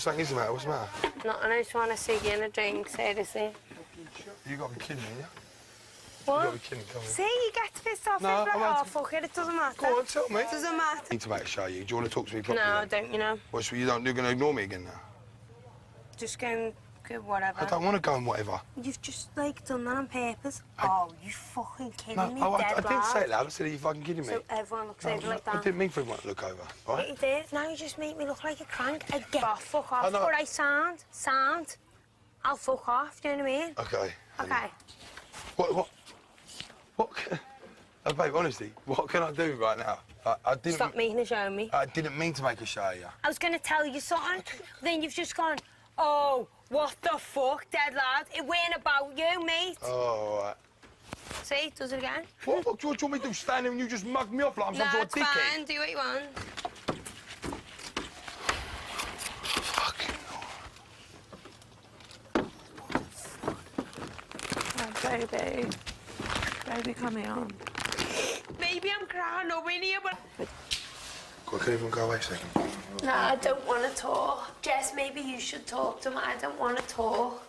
Something is the matter. What's the matter? Nothing. I just want to see you in a drink, seriously. You got to be kidding me, yeah? What? You got to be kidding me, come on. See, you get pissed off. No, Like, I'm oh, not- fuck it, it doesn't matter. Go on, tell me. It doesn't matter. I need to make a show you. Do you want to talk to me properly? No, then? don't you know? What, so you're going to ignore me again now? Just go whatever. I don't want to go and whatever. You've just, like, done that on purpose. Oh, you fucking kidding No, me, I dead didn't say lad. it loud. I said, are you fucking kidding me? So everyone looks over like I that. didn't mean for everyone to look over, all right? You did. Now you just make me look like a crank again. Oh, fuck I off. know. All right, sound. I'll fuck off, do you know what I mean? Okay. Okay. What babe, honestly, what can I do right now? I didn't... Stop making a show of me. I didn't mean to make a show of you. I was going to tell you something, then you've just gone, oh, what the fuck, dead lad? It weren't about you, mate. Oh, all right. See, does it again? What do you want me to do? Stand there and you just mug me off like I'm some No, sort it's of dickhead? fine. Do what you want. Fucking hell. Oh, baby. Baby, come here. Maybe I'm crying over here, but... Quick, can everyone go away a second? No, I don't want to talk. Jess, maybe you should talk to him. I don't want to talk.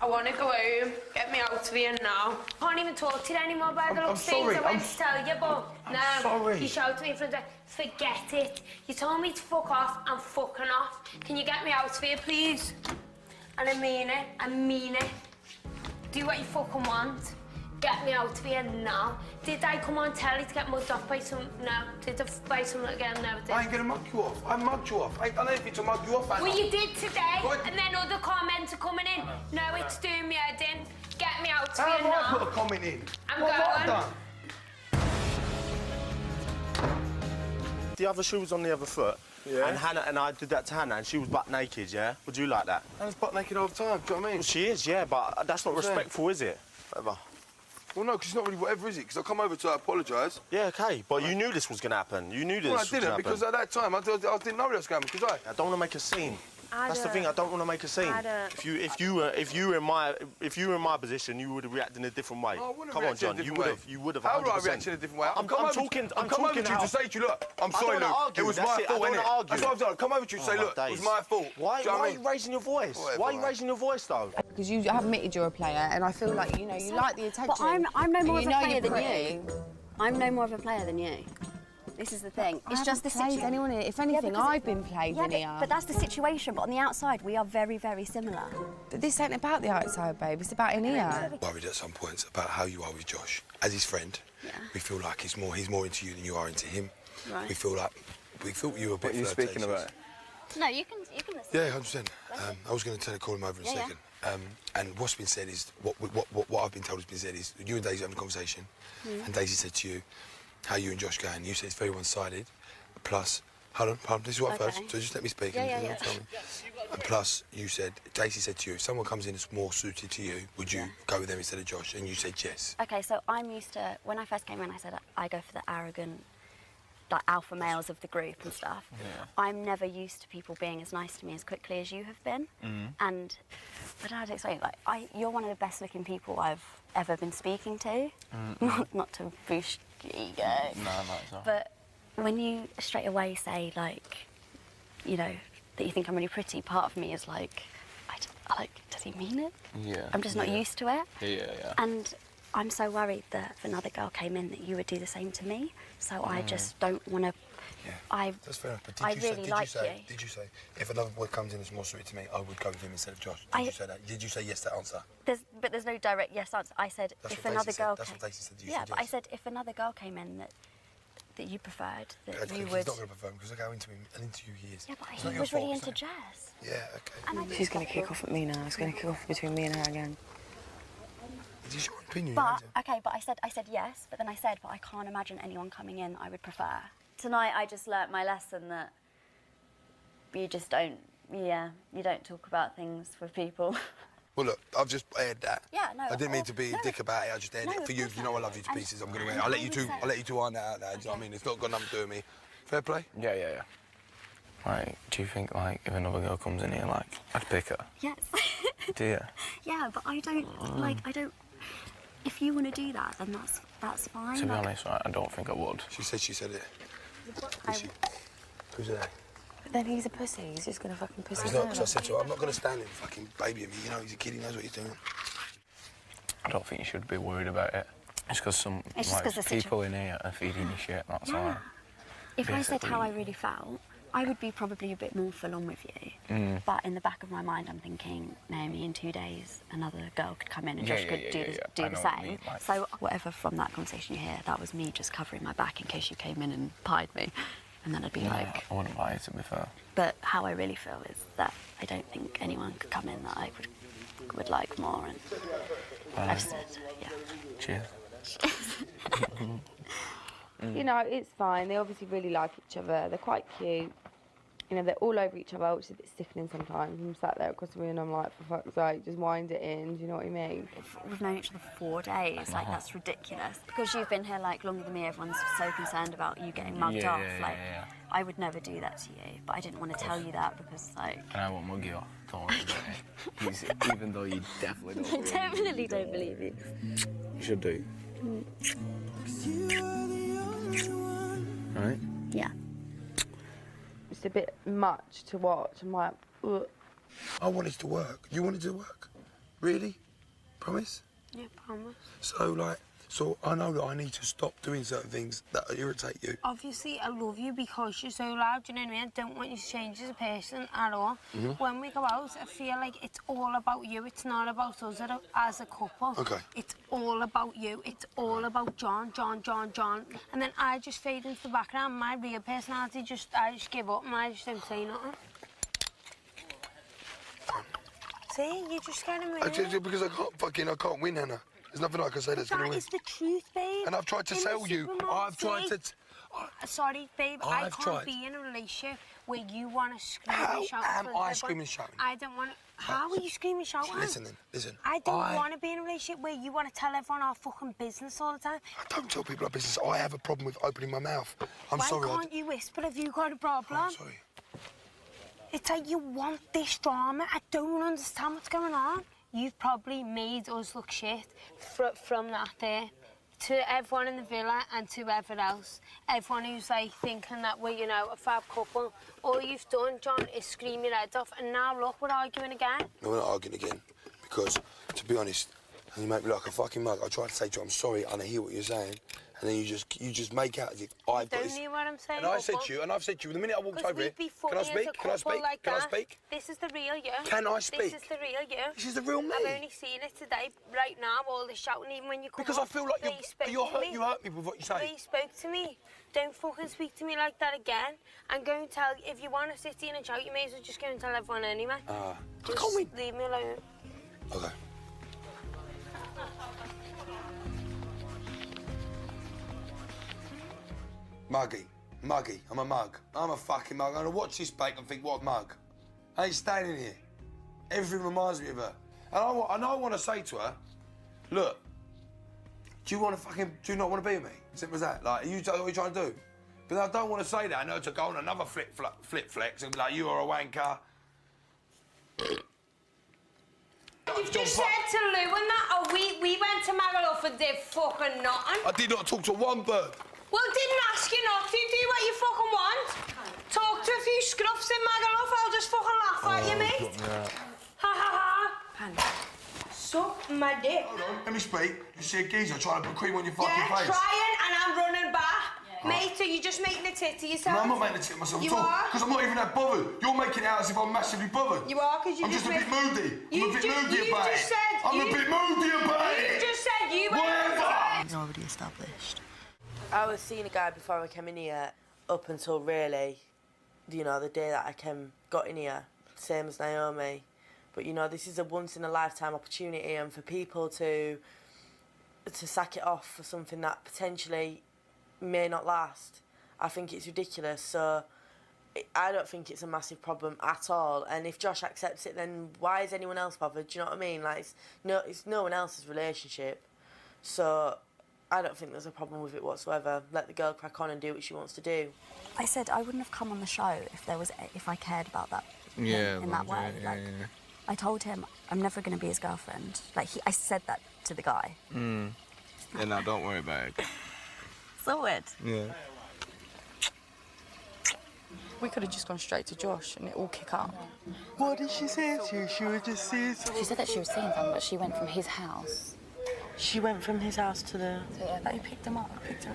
I want to go home. Get me out of here now. I can't even talk to you anymore by the I'm looks of things. sorry, I went to tell you, but no. sorry. You shouted at me in front of... Forget it. You told me to fuck off. I'm fucking off. Can you get me out of here, please? And I mean it. I mean it. Do what you fucking want. Get me out of here now. Did I come on telly to get mugged off by some... No. Did I by someone again? No, I didn't. I ain't gonna mug you off. I mugged you off. I ain't done anything to mug you off, Anna. Well, you did today, What? and then other comments are coming in. No, it's doing me head in. Get me out of How here have I now. put a comment in? I'm What have I going. done? The other shoe was on the other foot. Yeah. And Hannah and I did that to Hannah, and she was butt naked, yeah? Would you like that? Anna's butt naked all the time, do you know what I mean? Well, she is, yeah, but that's not What's that? respectful, is it? Whatever. Well, no, because it's not really whatever, is it? Because I come over to apologise. Yeah, OK, but you knew this was going to happen. You knew this Well, I was going to didn't, happen. because at that time, I didn't know that was going to happen, because I don't want to make a scene. That's the thing. I don't want to make a scene. I don't. If you were in my position, you would have reacted in a different way. I wouldn't Come on, react in a John. You different would have. How 100%. would I react in a different way? I'm talking. I'm come over to you to say to you, look, I'm sorry, wanna Luke. argue, It was that's my it, I fault, don't innit? wanna argue. That's what I've done. Come over to you and say, Oh, my look, it was days. my fault. Why Do you know what I are mean? you raising your voice? Whatever, Why are you right. raising your voice, though? Because you have admitted you're a player, and I feel like, you know, you like the attention. But I'm no more of and a you know player you're than pretty. you. I'm no more of a player than you. This is the thing. I It's just the haven't played situation. anyone in it. If anything, because I've been played in here. But that's the situation. But on the outside, we are very, very similar. But this ain't about the outside, babe. It's about in here. Worried at some points about how you are with Josh. As his friend, Yeah. we feel like he's more into you than you are into him. Right. We feel you were a bit What are you speaking flirtatious. about? No, you can listen. Yeah, 100%. I was going to call him over in a Yeah, second. And what's been said is, what I've been told has been said is, you and Daisy having a conversation, and Daisy said to you, how you and Josh going, you said it's very one-sided, plus, hold on, this is what I've heard, Okay. so just let me speak. Yeah, and yeah, you tell me. And plus, you said, Daisy said to you, if someone comes in that's more suited to you, would you go with them instead of Josh? And you said yes. Okay, so I'm used to, when I first came in, I said I go for the arrogant, like alpha males of the group and stuff. Yeah. I'm never used to people being as nice to me as quickly as you have been. And I don't know how to explain it. Like, you're one of the best looking people I've ever been speaking to. Not to boost your ego. No, it's all right. But when you straight away say, like, you know, that you think I'm really pretty, part of me is like, does he mean it? Yeah. I'm just not used to it. Yeah. And I'm so worried that if another girl came in that you would do the same to me. So I just don't want to... Yeah, that's fair enough. But I really like you. Did you say, if another boy comes in that's more suited to me, I would go with him instead of Josh? I- Did you say that? Did you say yes to that answer? But there's no direct yes answer. I said That's if what another Daisy said. girl That's came... what Daisy said. You Yeah, said but I yes. said if another girl came in that you preferred, that Okay, you he's would... not going to prefer him because look how into you he is. Yeah, but It's not he your was really fault, into it's not- Jess. Yeah, okay. And I didn't She's going to feel- kick off at me now. It's going to kick off between me and her again. It is your opinion. But, isn't it? okay, but I said yes, but then I said, but I can't imagine anyone coming in I would prefer. Tonight I just learnt my lesson that you just don't, you don't talk about things with people. Well, look, I've just aired that. Yeah, no, I didn't mean to be no, a dick about it. I just aired no, it of for you. course You know I not. love you to And- pieces. I'm going to and I'll let I you would two. say- I'll let you two iron that out there. Do you know what I mean? It's not got nothing to do with me. Fair play. Yeah. Like, do you think, like, if another girl comes in here, like, I'd pick her? Yes. Do you? Yeah, but I don't, if you want to do that, then that's fine. To be like, honest, right, I don't think I would. She said it. I- Who's that? But then he's a pussy. He's just gonna fucking pussy. He's not, because I said to her, I'm not going to stand him fucking babying me. You know, he's a kid, he knows what he's doing. I don't think you should be worried about it. It's because some It's just 'cause the people in here are feeding you shit, that's all. If I said how I really felt, I would be probably a bit more full on with you. But in the back of my mind, I'm thinking, Naomi, in 2 days, another girl could come in and Josh could do I the know what you same. mean, like- So whatever from that conversation you hear, that was me just covering my back in case you came in and pied me. And then I'd be like... I wouldn't lie, to be fair. But how I really feel is that I don't think anyone could come in that I would like more. And I've said, yeah. Cheers. You know, it's fine. They obviously really like each other. They're quite cute. You know, they're all over each other, which is a bit sickening sometimes. I'm sat there across the room and I'm like, for fuck's sake, just wind it in. Do you know what I mean? We've known each other for 4 days. Like, that's ridiculous. Because you've been here, like, longer than me, everyone's so concerned about you getting mugged off. Like, I would never do that to you, but I didn't want to tell you that because, like... And I won't mug you off. Don't worry about it. Even though you definitely don't. I definitely don't believe you. You should do. Right? Yeah. It's a bit much to watch. I'm like, ugh. I wanted to work. You wanted to work? Really? Promise? Yeah, promise. So I know that I need to stop doing certain things that irritate you. Obviously, I love you because you're so loud, you know what I mean? I don't want you to change as a person at all. When we go out, I feel like it's all about you. It's not about us as a couple. Okay. It's all about you. It's all about John. And then I just fade into the background. My real personality, I just give up and I just don't say nothing. See, you're just getting me. Because I can't win, Hannah. There's nothing I can say that's going to That win. is the truth, babe. And I've tried to In the sell you. supermarket. I've tried to... Sorry, babe, I I've can't tried. be in a relationship where you want to scream How and shout. am for I everyone. screaming and shouting? I don't want to... How are you screaming and shouting? Listen then, listen. I don't want to be in a relationship where you want to tell everyone our fucking business all the time. I don't tell people our business. I have a problem with opening my mouth. I'm Why sorry. can't you whisper if you got a problem? I'm sorry. It's like you want this drama. I don't understand what's going on. You've probably made us look shit from that there. To everyone in the villa and to everyone else. Everyone who's like thinking that we're, you know, a fab couple. All you've done, John, is scream your head off. And now look, we're arguing again. No, we're not arguing again. Because, to be honest, and you make me look like a fucking mug. I tried to say to you, I'm sorry, and I hear what you're saying. And then you just make out as if I've got Don't this... hear what I'm saying. And I said to you, the minute I walked over here... Can I speak? Can I speak? Like Can I that. speak? This is the real you. Can I speak? This is the real you. This is the real me. I've only seen it today, right now, all this shouting, even when you come Because up, I feel like you hurt me with what you say. They spoke to me. Don't fucking speak to me like that again. And go and tell, if you want to sit in and shout, you may as well just go and tell everyone anyway. Just leave me alone. Okay. Muggy. I'm a mug. I'm a fucking mug. I'm gonna watch this back and think, what a mug. I ain't standing here. Everything reminds me of her. And I want to say to her, look, do you not want to be with me? Simple as that. Like, what are you trying to do? But I don't want to say that. I know to go on another flip flex and be like, you are a wanker. You've just said to Lou and that, we went to Magaluf and did fucking nothing. I did not talk to one bird. Well, didn't ask you not to. Do what you fucking want. Talk to a few scruffs in Magaluf, I'll just fucking laugh at you, mate. Ha ha ha. Suck my dick. Hold on, let me speak. You see a geezer trying to put cream on your fucking face. Trying and I'm running back. Yeah. Mate, are you just making a tit to yourself? No, I'm not making a tit to myself you at all. are? Because I'm not even that bothered. You're making it out as if I'm massively bothered. You are, because you I'm just a bit moody. I'm a bit moody about it. I'm a bit moody about it. You just said you were... Whatever. It's already established. I was seeing a guy before I came in here up until really, you know, the day that I got in here, same as Naomi. But, you know, this is a once-in-a-lifetime opportunity, and for people to sack it off for something that potentially may not last, I think it's ridiculous. So I don't think it's a massive problem at all. And if Josh accepts it, then why is anyone else bothered? Do you know what I mean? Like, it's no one else's relationship. So I don't think there's a problem with it whatsoever. Let the girl crack on and do what she wants to do. I said I wouldn't have come on the show if I cared about that in that way. I told him I'm never going to be his girlfriend. I said that to the guy. Yeah, no, don't worry about it. So weird. Yeah. We could have just gone straight to Josh and it all kick up. What did she say to you? She would just say She said that she was seeing them, but she went from his house. She went from his house to the... They picked him up. They picked her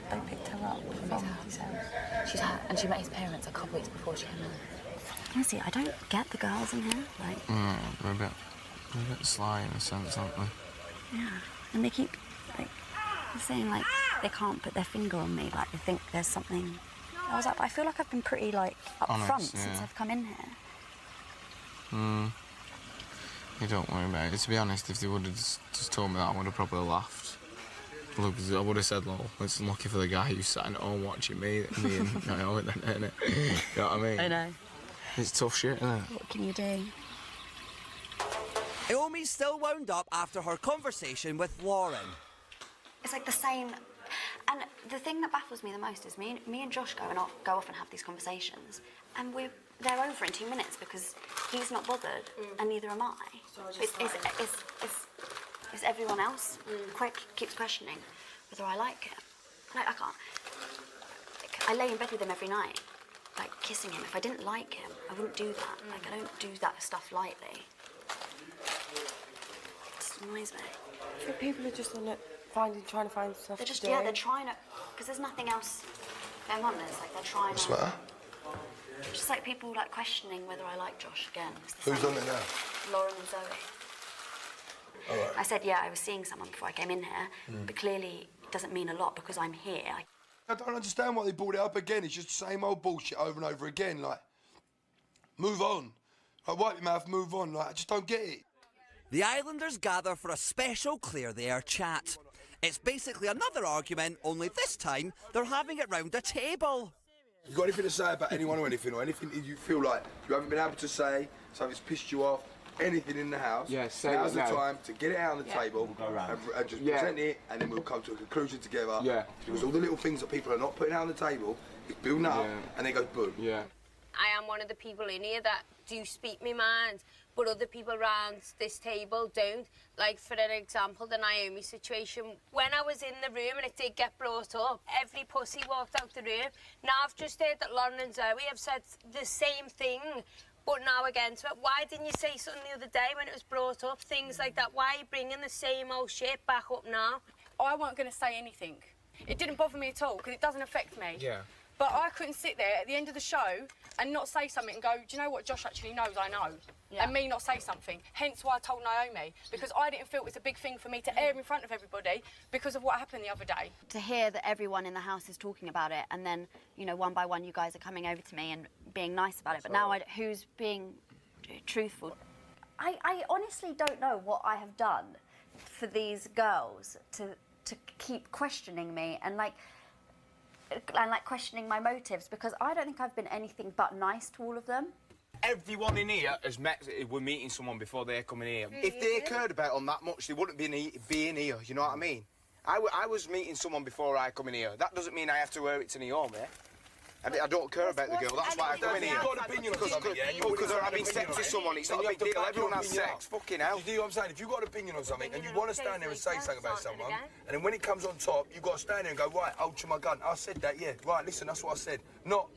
up from his house. And she met his parents a couple weeks before she came home. Honestly, I don't get the girls in here. Like, They're a bit sly in a sense, aren't they? yeah, and they keep like saying like they can't put their finger on me. Like they think there's something. I was like, I feel like I've been pretty like upfront since I've come in here. You don't worry about it. To be honest, if they would have just told me that, I would have probably laughed. Look, I would have said, "Lol, it's lucky for the guy who's sat at home watching me and Naomi, then, isn't it?" You know what I mean? I know. It's tough shit, isn't it? What can you do? Naomi's still wound up after her conversation with Lauren. It's like the same. And the thing that baffles me the most is me and Josh go off and have these conversations, and they're over in 2 minutes because he's not bothered, and neither am I. So it's everyone else keeps questioning whether I like him. Like, I can't. Like, I lay in bed with him every night, like kissing him. If I didn't like him, I wouldn't do that. Like, I don't do that stuff lightly. It just annoys me. I think people are just on it. Trying to find stuff They're just, to do. yeah, they're trying to, because there's nothing else going on. It's like they're trying What's to... the matter? Just like people like questioning whether I like Josh again. Who's on it now? Lauren and Zoe. All right. I said, yeah, I was seeing someone before I came in here, but clearly it doesn't mean a lot because I'm here. I don't understand why they brought it up again. It's just the same old bullshit over and over again. Like, move on. Like, wipe your mouth, move on. Like, I just don't get it. The Islanders gather for a special Clear the Air chat. It's basically another argument, only this time they're having it round a table. You got anything to say about anyone or anything that you feel like you haven't been able to say, something's pissed you off, anything in the house? Yeah, say now's it the now. time to get it out on the table and just present it, and then we'll come to a conclusion together. Yeah. Because all the little things that people are not putting out on the table is building up, and they go boom. Yeah. I am one of the people in here that do speak my mind, but other people around this table don't. Like, for an example, the Naomi situation. When I was in the room and it did get brought up, every pussy walked out the room. Now I've just heard that Lauren and Zoe have said the same thing, but now again to it. Why didn't you say something the other day when it was brought up? Things like that. Why are you bringing the same old shit back up now? I wasn't going to say anything. It didn't bother me at all because it doesn't affect me. Yeah. But I couldn't sit there at the end of the show and not say something and go, do you know what Josh actually knows I know? Yeah. And me not say something. Hence why I told Naomi, because I didn't feel it was a big thing for me to air in front of everybody because of what happened the other day. To hear that everyone in the house is talking about it and then, you know, one by one you guys are coming over to me and being nice about it, but now who's being truthful? I honestly don't know what I have done for these girls to keep questioning me and questioning my motives, because I don't think I've been anything but nice to all of them. Everyone in here has we're meeting someone before they're coming here. If they cared about them that much, they wouldn't be in here, you know what I mean? I was meeting someone before I come in here. That doesn't mean I have to wear it to Naomi. I don't care about the girl, that's why I come in here. You've got an opinion on something, yeah? Because they're having sex with someone, it's not a big deal. Everyone has sex, fucking hell. You do what I'm saying? If you've got an opinion on something and you want to stand there and say something about someone, and then when it comes on top, you've got to stand there and go, right, hold to my gun. I said that, yeah. Right, listen, that's what I said. Not,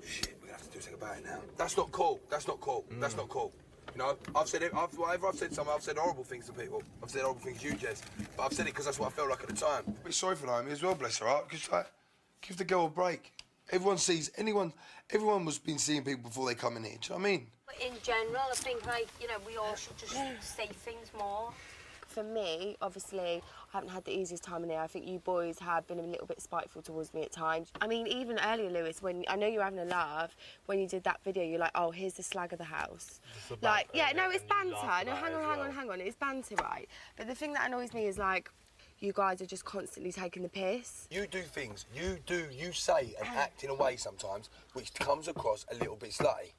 shit, we're going to have to do something about it now. That's not cool. That's not cool. That's not cool. You know, I've said it, whatever I've said something, I've said horrible things to people. I've said horrible things to you, Jess. But I've said it because that's what I felt like at the time. A bit sorry for Naomi as well, bless her heart, because, like, give the girl a break. Everyone was been seeing people before they come in here, do you know what I mean? But in general, I think, like, you know, we all should just say things more. For me, obviously, I haven't had the easiest time in here. I think you boys have been a little bit spiteful towards me at times. I mean, even earlier, Lewis, when I know you were having a laugh, when you did that video, you're like, oh, here's the slag of the house. Like, yeah, no, it's banter. No, hang on, it's banter, right? But the thing that annoys me is, like, you guys are just constantly taking the piss. You do things, you say and act in a way sometimes which comes across a little bit slutty.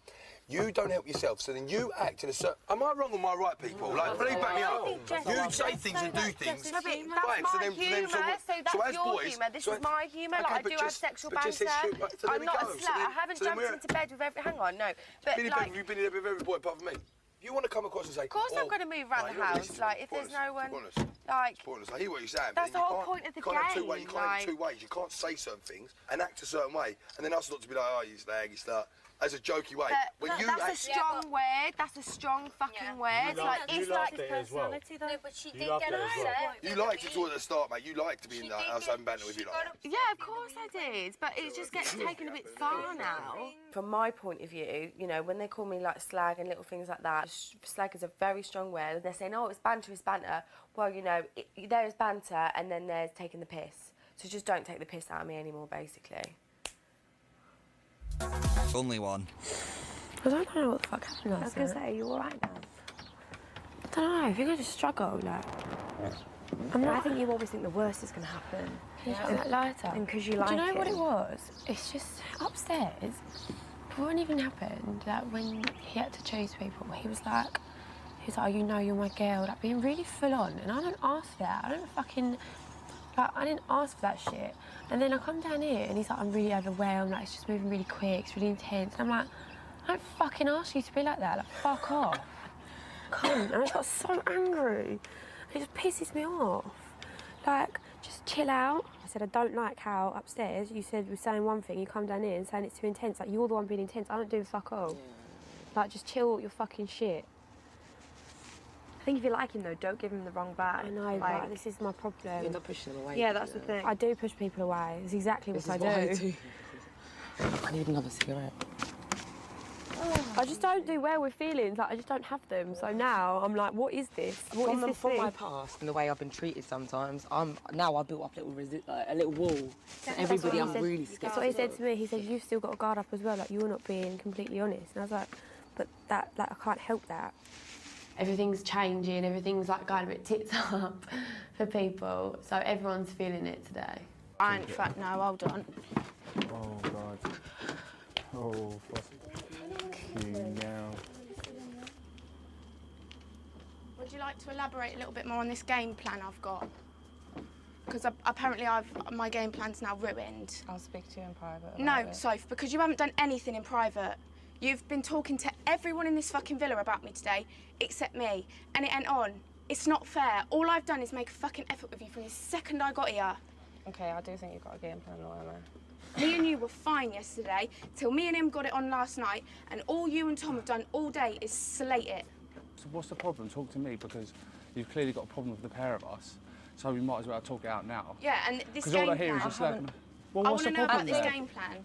You don't help yourself, so then you act in a certain... Am I wrong or am I right, people? Like, please back me up. You say things and do things. No, but that's my humour, so that's your humour. This is my humour, like, I do have sexual banter. I'm not a slut, I haven't jumped into bed with every... Hang on, no. But, like... You've been in bed with every boy apart from me. You want to come across and say, Of course I'm going to move around the house. Like, if there's no one... Like... Pointless. I hear what you're saying. That's the but whole point of the you can't have game. you can't have two ways. You can't say certain things and act a certain way, and then us not to be like, oh, you slag, you slut. As a jokey way. That's a strong word. That's a strong fucking word. It's like his personality, though. No, but she did get upset. You liked it towards the start, mate. You liked to be in that house having banter with you like that. Yeah, of course I did. But it just gets taken a bit far now. From my point of view, you know, when they call me like slag and little things like that, slag is a very strong word. They're saying, oh, it's banter, it's banter. Well, you know, there is banter and then there's taking the piss. So just don't take the piss out of me anymore, basically. Only one. I don't know what the fuck happened last night. I was going to say, are you all right now? I don't know, I think I just struggle, like... I think you always think the worst is going to happen. Yeah. Lighter. And because you like it. Do you know what it was? It's just upstairs, before anything happened, like when he had to choose people, he was like, oh, you know you're my girl, like being really full on. And I don't ask for that. I don't fucking... Like, I didn't ask for that shit. And then I come down here and he's like, I'm really overwhelmed, like, it's just moving really quick, it's really intense. And I'm like, I don't fucking ask you to be like that, like, fuck off. Cunt. And I just got so angry. It just pisses me off. Like, just chill out. I said, I don't like how upstairs you said we're saying one thing, you come down here and saying it's too intense. Like, you're the one being intense, I don't do fuck all. Like, just chill your fucking shit. I think if you like him, though, don't give him the wrong vibe. I know, like, but this is my problem. You're not pushing them away. Yeah, that's the thing. I do push people away. It's exactly what I do. I need another cigarette. I just don't do well with feelings. Like, I just don't have them. So now I'm like, what is this? What is this from my past and the way I've been treated sometimes, now I built up a little wall. To everybody, I'm really scared. That's what he said to me. He said, you've still got to guard up as well. Like, you're not being completely honest. And I was like, but that, like, I can't help that. Everything's changing, everything's like going a bit tits up for people, so everyone's feeling it today. I ain't fat now, hold on. Oh, God. Oh, fuck you now. Would you like to elaborate a little bit more on this game plan I've got? Because apparently my game plan's now ruined. I'll speak to you in private. No, Soph, because you haven't done anything in private. You've been talking to everyone in this fucking villa about me today, except me, and it ain't on. It's not fair. All I've done is make a fucking effort with you from the second I got here. Okay, I do think you've got a game plan, Emma. Me and you were fine yesterday, till me and him got it on last night, and all you and Tom have done all day is slate it. So what's the problem? Talk to me, because you've clearly got a problem with the pair of us, so we might as well talk it out now. Yeah, and this game plan... Because all I hear is just like... Well, I what's the want to know problem about this there? game plan.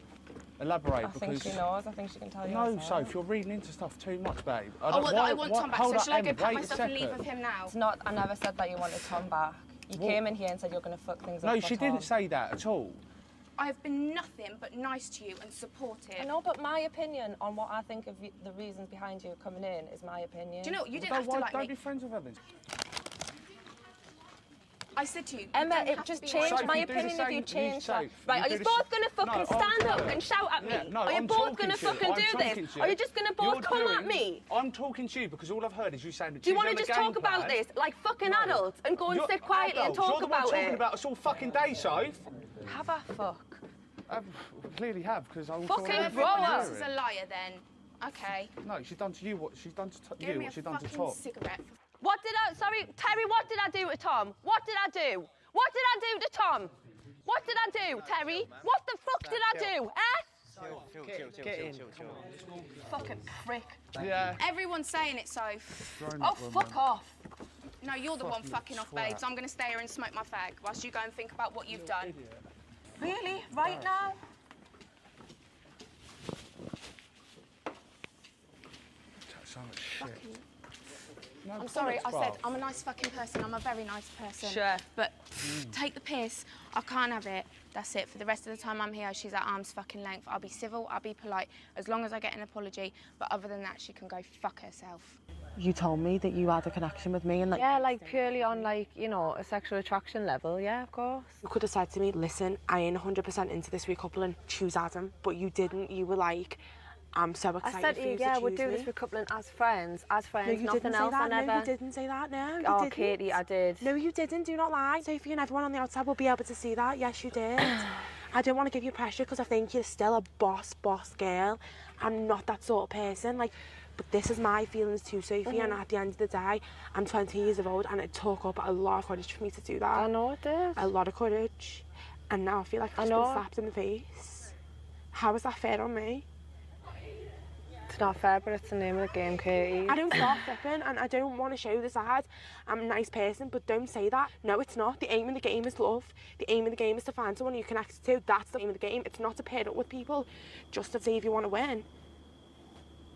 Elaborate, I because... think she knows. I think she can tell you. No, Soph, you're reading into stuff too much, babe. I want Tom back, so shall I go pack wait myself and leave with him now? It's not, I never said that you wanted Tom back. You came in here and said you're going to fuck things up. No, she didn't say that at all. I have been nothing but nice to you and supportive. I know, but my opinion on what I think of the reasons behind you coming in is my opinion. Do you know what? You didn't have to like me. Don't be friends with her then. I said to you, Emma, it just changed my opinion if you changed that. Right, are you both going to fucking stand up and shout at me? Are you both going to fucking do this? Or are you just going to both come at me? I'm talking to you because all I've heard is you saying that. Do you want to just talk about this like fucking adults and go and sit quietly and talk about it? You're talking about us all fucking day, Soph. Have a fuck. I clearly have, because I was fucking grow up. This is a liar then. Okay. No, she's done to you what she's done to Give you, me what she's a done to fucking Tom. cigarette. What did I, sorry, Terry, what did I do to Tom? What did I do? What did I do to Tom? What did I do, Terry? What the fuck did I do, eh? Chill. Fucking prick. Yeah. Everyone's saying it, Soph. Oh, fuck off. No, you're the one fucking off, babes. I'm going to stay here and smoke my fag whilst you go and think about what you've done. Really? Right now? So much shit. No, I'm sorry, I said I'm a nice fucking person. I'm a very nice person. Sure. But take the piss. I can't have it. That's it. For the rest of the time I'm here, she's at arm's fucking length. I'll be civil, I'll be polite, as long as I get an apology. But other than that, she can go fuck herself. You told me that you had a connection with me and like... Yeah, like purely on like, you know, a sexual attraction level, yeah, of course. You could have said to me, listen, I ain't 100% into this recoupling, choose Adam. But you didn't. You were like, I'm so excited I said for you yeah, to we'll choose do me. this recoupling as friends, No, you nothing didn't else. say that. I never... No, you didn't say that. No, you oh, didn't. Katie, I did. No, you didn't. Do not lie. Sophie and everyone on the outside will be able to see that. Yes, you did. I don't want to give you pressure because I think you're still a boss girl. I'm not that sort of person. Like, But this is my feelings too, Sophie, and at the end of the day, I'm 20 years old and it took up a lot of courage for me to do that. I know it did. A lot of courage. And now I feel like I've just been slapped in the face. How is that fair on me? It's not fair, but it's the name of the game, Katie. I don't start flipping and I don't want to show this side. I'm a nice person, but don't say that. No, it's not. The aim of the game is love. The aim of the game is to find someone you connect to. That's the aim of the game. It's not to pair up with people just to see if you want to win.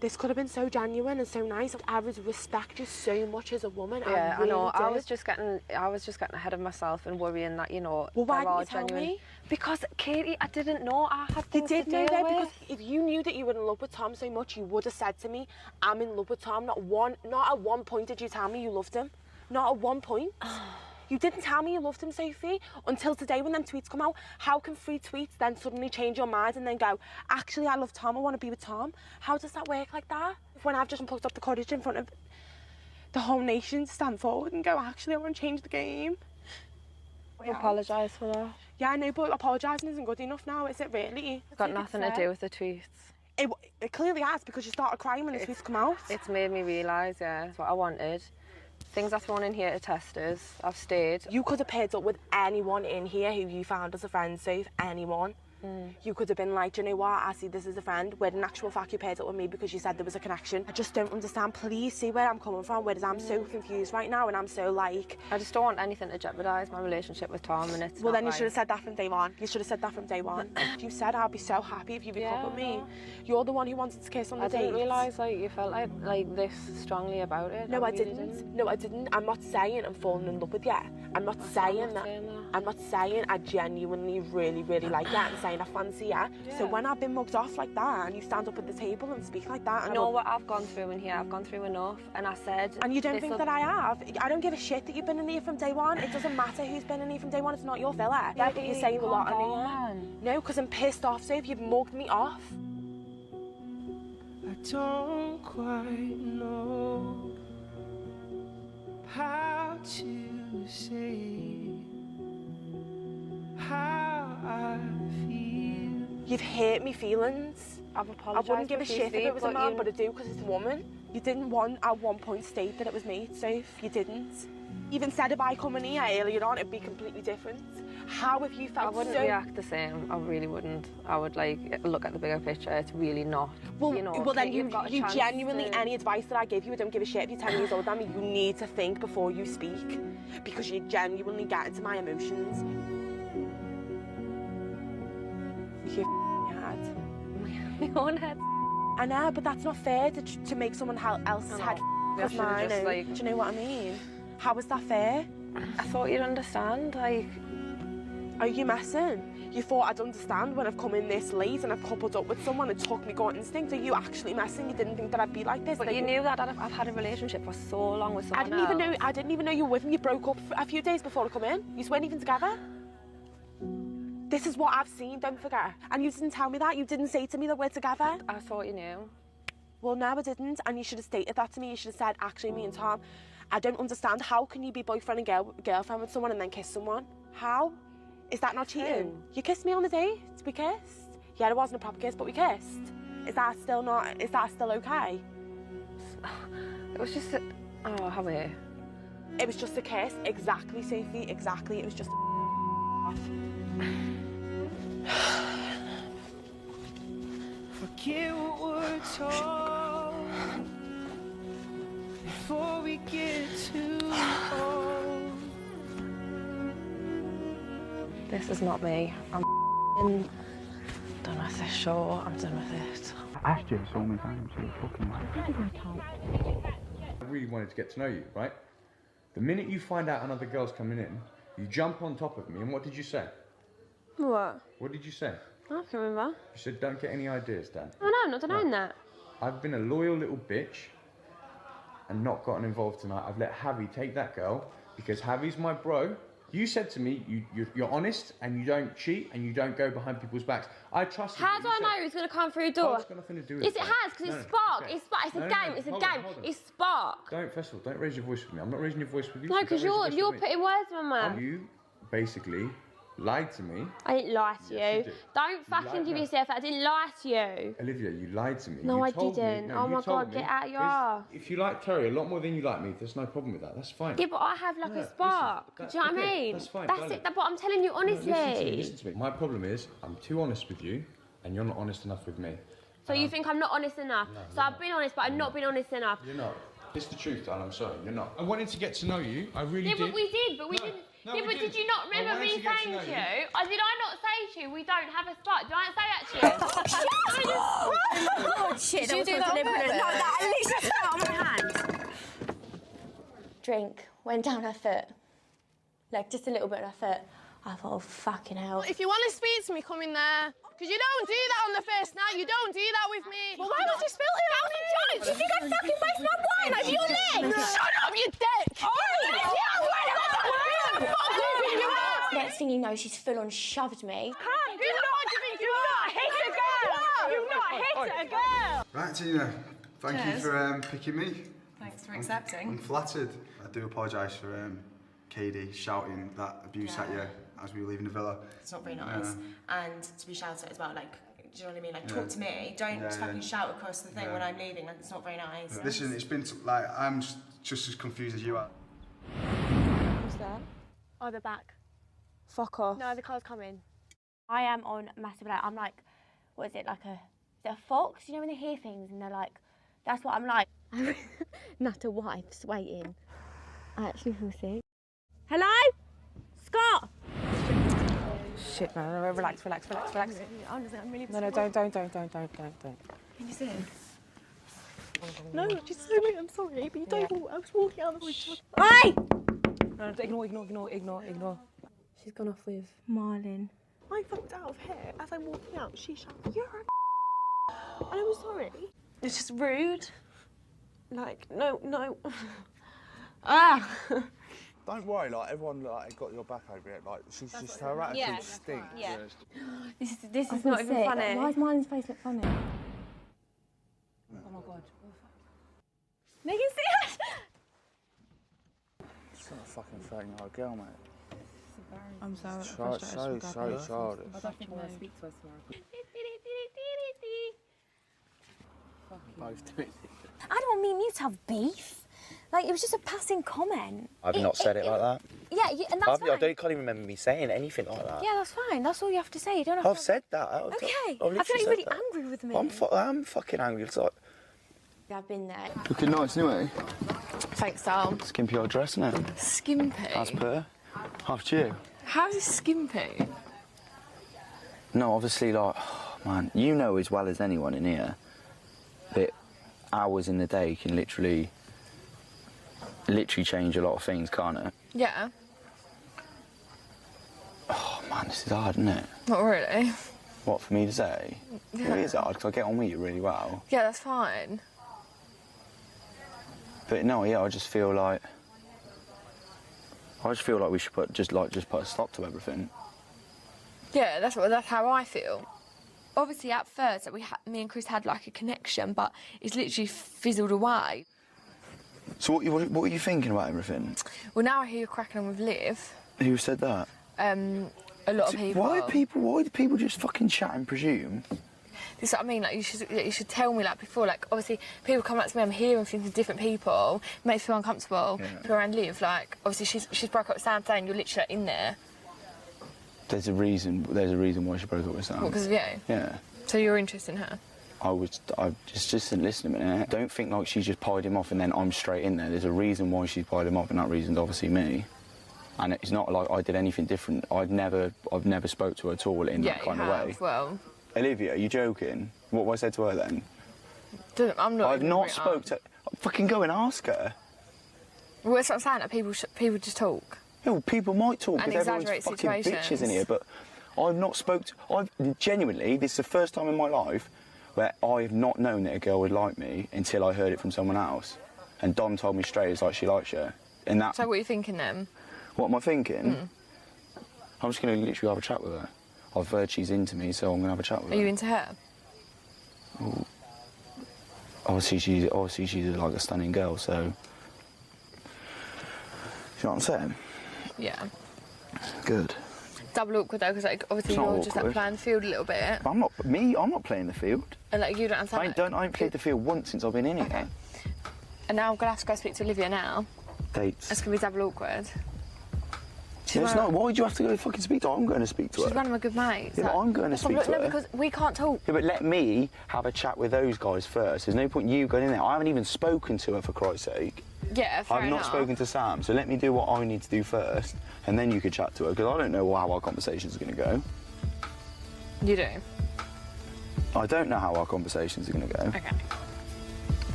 This could have been so genuine and so nice. I would respect you so much as a woman. Yeah, I know. Did. I was just getting ahead of myself and worrying that, you know, well, why there are didn't you genuine. Tell me? Because Katie, I didn't know I had things You did to know deal that with. because if you knew that you were in love with Tom so much, you would have said to me, "I'm in love with Tom." Not at one point did you tell me you loved him. Not at one point. You didn't tell me you loved him, Sophie, until today when them tweets come out. How can 3 tweets then suddenly change your mind and then go, actually, I love Tom, I want to be with Tom? How does that work like that? When I've just plucked up the courage in front of the whole nation to stand forward and go, actually, I want to change the game. I apologise for that. Yeah, I know, but apologising isn't good enough now, is it really? It's got nothing to do with the tweets. It clearly has, because you started crying when the tweets come out. It's made me realise, yeah, it's what I wanted. Things are thrown in here to test us. I've stayed. You could have paired up with anyone in here who you found as a friend, Soph, anyone. You could have been like, do you know what, I see this as a friend, where in actual fact you paired up with me because you said there was a connection. I just don't understand. Please see where I'm coming from, whereas I'm so confused right now and I'm so like... I just don't want anything to jeopardise my relationship with Tom, and it's Well, not then you right. should have said that from day one. You should have said that from day one. You said I'd be so happy if you broke up with me. You're the one who wanted to kiss on the date. I didn't realise like you felt like this strongly about it. No, I didn't. No, I didn't. I'm not saying I'm falling in love with you. I'm not saying that. I'm not saying I genuinely really, really like you. I'm saying I fancy you. Yeah. So when I've been mugged off like that and you stand up at the table and speak like that... You know what I've gone through in here? I've gone through enough, and I said... And you don't think that I have? I don't give a shit that you've been in here from day one. It doesn't matter who's been in here from day one. It's not your fella. Yeah, but you're saying a lot on here. No, because I'm pissed off, so if you've mugged me off. I don't quite know how to say how I feel. You've hurt me feelings. I've apologised. I wouldn't give a shit if it was a man, but I do because it's a woman. You didn't at one point state that it was me, Soph. You didn't. Even said if I come in here earlier on, it'd be completely different. How have you felt? I wouldn't react the same. I really wouldn't. I would like look at the bigger picture. It's really not. Well, you know, well then you chance genuinely, to... any advice that I give you, I don't give a shit if you're 10 years older than me. You need to think before you speak, because you genuinely get into my emotions. Your head. My own head. I know, but that's not fair to make someone else's head of mine. Just, like... Do you know what I mean? How is that fair? I thought you'd understand, like... Are you messing? You thought I'd understand when I've come in this late and I've coupled up with someone and took me gut instinct? Are you actually messing? You didn't think that I'd be like this? But like, you knew that I've had a relationship for so long with someone else. I didn't even know you were with me. You broke up a few days before I come in. You weren't even together. This is what I've seen, don't forget. And you didn't tell me that. You didn't say to me that we're together. I thought you knew. Well, no, I didn't. And you should have stated that to me. You should have said, actually, me and Tom, I don't understand. How can you be boyfriend and girlfriend with someone and then kiss someone? How? Is that not cheating? You kissed me on the date. We kissed. Yeah, it wasn't a proper kiss, but we kissed. Is that still okay? It was just how are you? It was just a kiss. Exactly, Sophie. Exactly. It was just a Forget what we're told before we get too old. This is not me. I'm done with this show. I'm done with it. I asked you so many times, you were fucking like... I really wanted to get to know you, right? The minute you find out another girl's coming in, you jump on top of me, and what did you say? What? What did you say? I can remember. You said, don't get any ideas, Dan. Oh no, I'm not denying that. I've been a loyal little bitch and not gotten involved tonight. I've let Javi take that girl because Javi's my bro. You said to me, you're honest and you don't cheat and you don't go behind people's backs. I trust you. How do I know who's going to come through the door? It's got nothing to do with Yes, it. it has, because it's Spark. okay. It's Spark. It's a No, game. It's a hold on, game. hold on. It's Spark. First of all, don't raise your voice with me. I'm not raising your voice with you. No, so because don't raise your voice you're with me. putting words in my mouth. You basically lied to me. I didn't lie to Yes, you you. did. Don't fucking lied, give no. yourself that. I didn't lie to you. Olivia, you lied to me. No, You I told me- didn't. no, Oh you my told God, me. get out of your There's- arse. If you like Terry a lot more than you like me, there's no problem with that. That's fine. Yeah, but I have like a spark. Do you know what I mean? That's fine. That's darling. it. But I'm telling you No, honestly. listen to me. My problem is I'm too honest with you, and you're not honest enough with me. So you think I'm not honest enough? So I've been honest, but I've not been honest enough. You're not. It's the truth, darling. I'm sorry. You're not. I wanted to get to know you. I really Yeah, did. but we did. But we didn't. no, yeah, we but did did. you not I remember wanted me to get to saying know to you. you? Did I not say to you we don't have a spark? Did I not say that to you? Oh shit! Did you do that on deliberate. purpose? No, that literally fell out of my hand. Drink went down her foot, like just a little bit on her foot. I thought, oh fucking hell. If you want to speak to me, come in there. Because you don't do that on the first night. You don't do that with me. Well, why would you spill it on me? Do you think I fucking waste my wine over your leg? Shut up, you dick! Next thing you know, she's full on shoved me. You not hit a girl! You not hit a girl! Right, Tina, thank you Cheers. for picking me. Thanks for accepting. I'm flattered. I do apologise for Katie shouting that abuse at you as we were leaving the villa. It's not very nice. And to be shouted at as well, like, do you know what I mean? Like, Yeah. talk to me. Don't Yeah, fucking yeah. shout across the thing Yeah. when I'm leaving. Like, it's not very nice. Listen, it's been like I'm just as confused as you are. Who's there? Oh, they're back. Fuck off. No, the car's coming. I am on massive alert. I'm like, what is it, like a fox? You know when they hear things and they're like, that's what I'm like. Not a wife's waiting. I actually feel sick. Hello? Scott? Shit, man. No, relax. Honestly, I'm really No, don't. Can you see him? No, just say it. I'm sorry, but you don't. I was walking out the window. Hey! No, ignore. She's gone off with Marlon. I fucked out of her as I'm walking out. She shouted, "You're a and I was sorry. It's just rude. Like, no. Ah! Don't worry, like everyone like got your back over it. Like she's her attitude stinks. Yeah. This I is feel not even sick. funny. Why does Marlon's face look funny? Oh my god. Megan, see it? She's not a fucking 13-year-old girl, mate. I'm so So childish. I don't think I want to speak to us tomorrow. Both doing it. I don't mean you to have beef. Like, it was just a passing comment. I've not said it like that. Yeah, and that's fine. I can't even remember me saying anything like that. Yeah, that's fine. That's all you have to say. You don't have I've to... said that. Okay. I've I feel like literally you're really said that. angry with me. I'm fucking angry. It's like, I've been there. looking nice anyway. Thanks, Dal. Skimpy old dress, isn't it? Skimpy? As per. After you. How's it skimpy? No, obviously, like, oh, man, you know as well as anyone in here that hours in the day can literally change a lot of things, can't it? Yeah. Oh, man, this is hard, isn't it? Not really. What, for me to say? Yeah. It is hard, because I get on with you really well. Yeah, that's fine. But no, yeah, I just feel like we should put a stop to everything. Yeah, that's how I feel. Obviously, at first, me and Chris had like a connection, but it's literally fizzled away. So what are you thinking about everything? Well, now I hear you're cracking on with Liv. Who said that? A lot of people. Why do people just fucking chat and presume? This is what I mean. Like, you should tell me like before. Like, obviously, people come up to me. I'm hearing things from different people. It makes me feel uncomfortable. Yeah. People around Liv. Like, obviously, she's broke up with Sam today, and you're literally in there. There's a reason why she broke up with Sam. What, because of you? Yeah. So you're interested in her? I just listen a minute. Don't think like she's just pied him off and then I'm straight in there. There's a reason why she's pied him off, and that reason's obviously me. And it's not like I did anything different. I've never spoke to her at all in that kind of way. Well, Olivia, are you joking? What have I said to her then? I'm not. I've not spoke to. Fucking go and ask her. Well, that's what I'm saying. Like, people just talk. Yeah, well, people might talk And because everyone's exaggerate fucking situations. bitches in here, but I've not spoke to. I've genuinely. This is the first time in my life where I've not known that a girl would like me until I heard it from someone else. And Dom told me straight, it's like she likes you. And that. So what are you thinking then? What am I thinking? I'm just going to literally have a chat with her. I've heard she's into me, so I'm going to have a chat with Are her. you into her? Ooh. Obviously she's like a stunning girl, so. You know what I'm saying? Yeah. Good. double awkward though, because like obviously It's not you're just like awkward. playing the field a little bit, I'm not playing the field. and like you don't understand. I ain't played the field once since I've been in here. And now I'm gonna have to go speak to Olivia now. Dates. It's gonna be double awkward. No, it's not. Why would you have to go fucking speak to her? I'm going to speak to her. She's one of my good mates. Yeah, but I'm going to speak to her. No, because we can't talk. Yeah, but let me have a chat with those guys first. There's no point you going in there. I haven't even spoken to her, for Christ's sake. Yeah, fair I've enough. not spoken to Sam, so let me do what I need to do first, and then you could chat to her, because I don't know how our conversation's going to go. You do? I don't know how our conversations are going to go. Okay.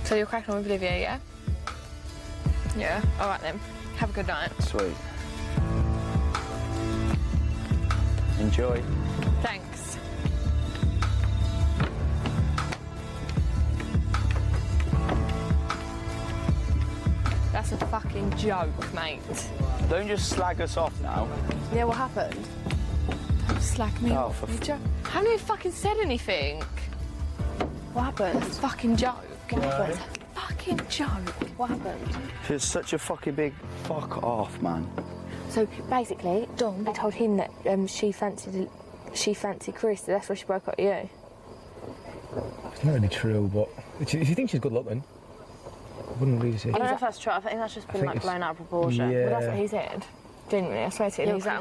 So you're cracking on with Olivia, yeah? Yeah, all right then. Have a good night. Sweet. Enjoy. Thanks. That's a fucking joke, mate. Don't just slag us off now. Yeah, what happened? Don't slag me Oh, off. for You jo- haven't even fucking said anything. What happened? That's a fucking joke. What happened? Fucking joke. What happened? It's such a fucking big fuck off, man. So basically, Dawn told him that she fancied Chris, so that's why she broke up with you. It's not really true, but if you think she's good looking, I wouldn't really say. I don't know if that's true. I think that's just been like blown out of proportion. Yeah. Well, that's what he said. Genuinely, I swear to you. Yeah, He's like,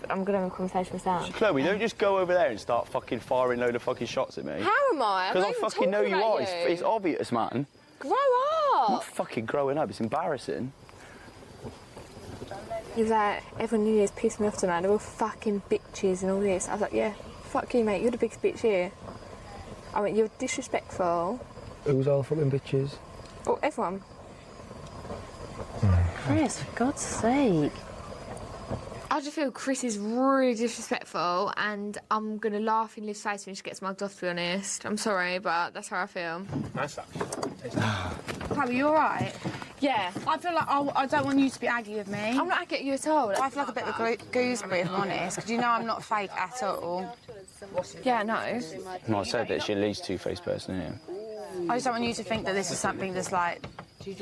I'm gonna have a conversation with Sam. Chloe, don't just go over there and start fucking firing a load of fucking shots at me. How am I? Because I fucking know you are. It's obvious, man. Grow I'm up. not fucking growing up. It's embarrassing. He's like, everyone knew he's pissed me off tonight. They're all fucking bitches and all this. I was like, yeah, fuck you, mate. You're the biggest bitch here. I went, you're disrespectful. Who's all fucking bitches? Oh, everyone. Chris, for God's sake. I just feel Chris is really disrespectful, and I'm gonna laugh in Liv's face when she gets mugged off, to be honest. I'm sorry, but that's how I feel. Nice that. Chloe, you alright? Yeah. I feel like I don't want you to be aggy with me. I'm not aggy at you at all. I feel like a bit of a gooseberry, if I'm honest, because you know I'm not fake at all. Yeah, no. No, I said that she's at least two-faced person here. I just don't want you to think that this is something that's like...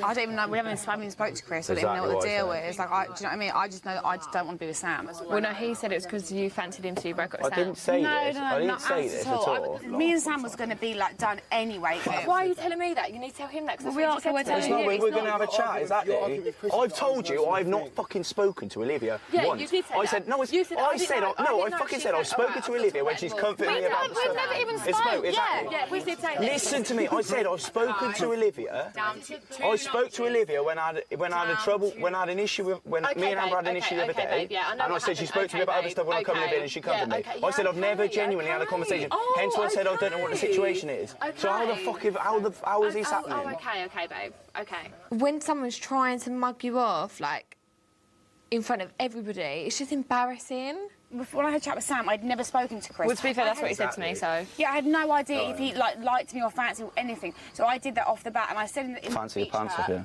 I don't even know, we haven't even spoke to Chris, I don't even know what the deal is. Like, do you know what I mean? I just know that I just don't want to be with Sam. Well, no, he said it was because you fancied him, so you broke up with I Sam. didn't say this. No, I didn't not say us this at at all. all. Me and Sam was going to be like done anyway. Why are you telling me that? You need to tell him that, because Well, we're It's not, we're going to have a chat, is that it? I've told you I've not fucking spoken to Olivia Yeah, once. you did say I that. said, no, it's, You said- I I didn't said, know. I no, I didn't know fucking she said I've said- spoken to Olivia when she's comforting me about the We've stuff. never even It's spoke. exactly. Yeah, we did say that. Listen to me, I said I've spoken to Olivia. I spoke to Olivia when I had trouble, when I had an issue with, when me and Amber had an issue the other day, and I said she spoke to me about other stuff when I come in and she comforted me. I said I've never genuinely had a conversation. Hence why I said I don't know what the situation is. So how the fuck, how is this happening? Oh, okay, babe. Okay. When someone's trying to mug you off, like, in front of everybody, it's just embarrassing. When I had a chat with Sam, I'd never spoken to Chris. Well, to be fair, that's what he said to me, so... Yeah, I had no idea if he liked me or fancied or anything. So I did that off the bat, and I said in the Fancy your speech pants off, that- yeah.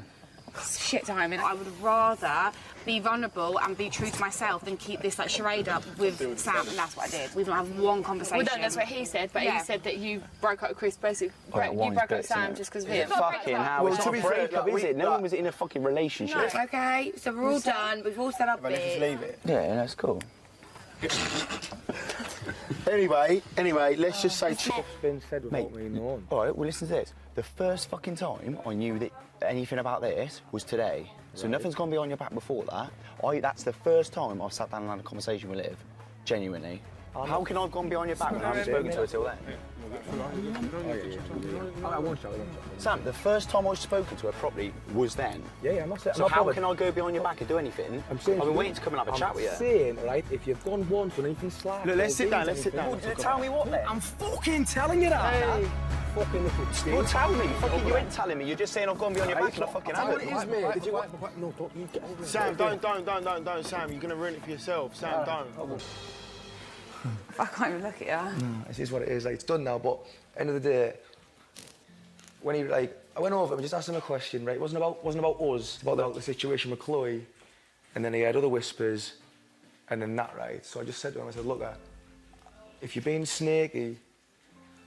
Shit time, and I would rather be vulnerable and be true to myself than keep this like charade up with Sam, and that's what I did. We've not had one conversation. Well, no, that's what he said, but Yeah. he said that you broke up with Chris, basically. Oh, You broke up with Sam just because of him. Fucking hell, it's not a breakup, is it? No one was in a fucking relationship. No, okay, so we're all done. We've all set up bit. Yeah, that's cool. Anyway, let's just say... been said without me knowing. All right, well, listen to this. The first fucking time I knew that anything about this was today. So nothing's gone behind your back before that. That's the first time I've sat down and had a conversation with Liv, genuinely. How can I have gone behind your back when I haven't spoken to her till then? Sam, the first time I've spoken to her properly was then. Yeah, I'm not saying... So how can I go behind your back and do anything? I'm saying... I've been waiting to come and have a chat with you. I'm saying, right, if you've gone once when anything slack... Look, let's sit down, let's sit down. Well, tell me what then? I'm fucking telling you that. Hey, fucking little shit. Well, tell me. Fucking, you ain't telling me. You're just saying I've gone behind your back and I fucking Tell haven't. me what it is, mate. Did you... No, don't you get over it. Sam, don't, Sam. You're going to ruin it for yourself. Sam, don't. I can't even look at you. No, this is what it is. Like, it's done now, but end of the day, when he I went over and just asked him a question. Right, it wasn't about us. It's about the situation with Chloe, and then he had other whispers, and then that. Right, so I just said to him, I said, look, if you're being snaky,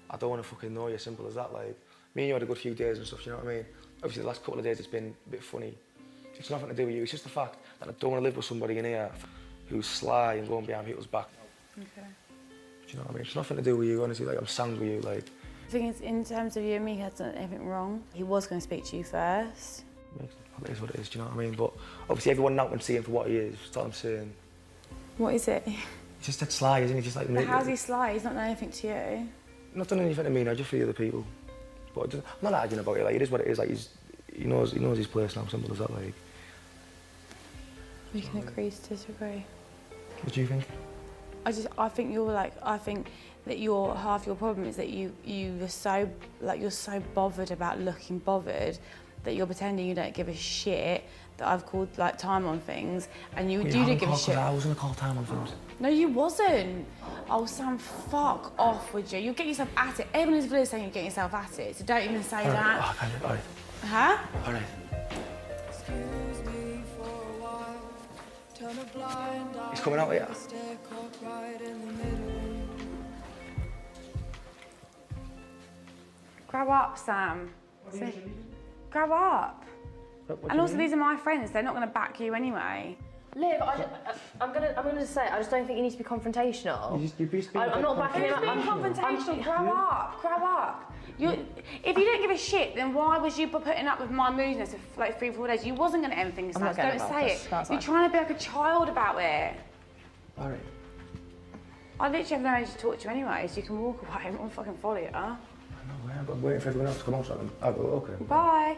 I don't want to fucking know you. Simple as that. Like, me and you had a good few days and stuff. You know what I mean? Obviously, the last couple of days it's been a bit funny. It's nothing to do with you. It's just the fact that I don't want to live with somebody in here. who's sly and going behind people's back. Okay. Do you know what I mean? It's nothing to do with you, honestly. Like, I'm sound with you, like. The thing is, in terms of you and me, he hasn't done anything wrong. He was going to speak to you first. It is what it is, do you know what I mean? But obviously everyone now can see him for what he is, that's what I'm saying. What is it? He's just that sly, isn't he? Just like... But how's he sly? He's not done anything to you. Not done anything to me, no, just for the other people. But I'm not arguing about it, like, it is what it is, like, he knows his place now, simple as that, like. We can agree to disagree. What do you think? I think you're like, I think that half your problem is that you're so bothered about looking bothered that you're pretending you don't give a shit that I've called like time on things and you didn't give a shit. I was gonna call time on things. No, you wasn't. Oh, Sam, fuck off, would you? You'll get yourself at it. Everyone in this video is saying you're getting yourself at it, so don't even say that. All right. Huh? All right. He's coming out here. Grow up, Sam. Grow up. And also, these are my friends. They're not going to back you anyway. Liv, I'm gonna say, I just don't think you need to be confrontational. I'm not backing it up. Who's being confrontational? Grow up. Grow up. If you don't give a shit, then why was you putting up with my moodiness for like 3-4 days? You wasn't going to end things like that. Don't say it. You're trying to be like a child about it. All right. I literally have no energy to talk to you anyway, so you can walk away. I won't fucking follow you. I'm waiting for everyone else to come out, so I'll go, okay. Bye.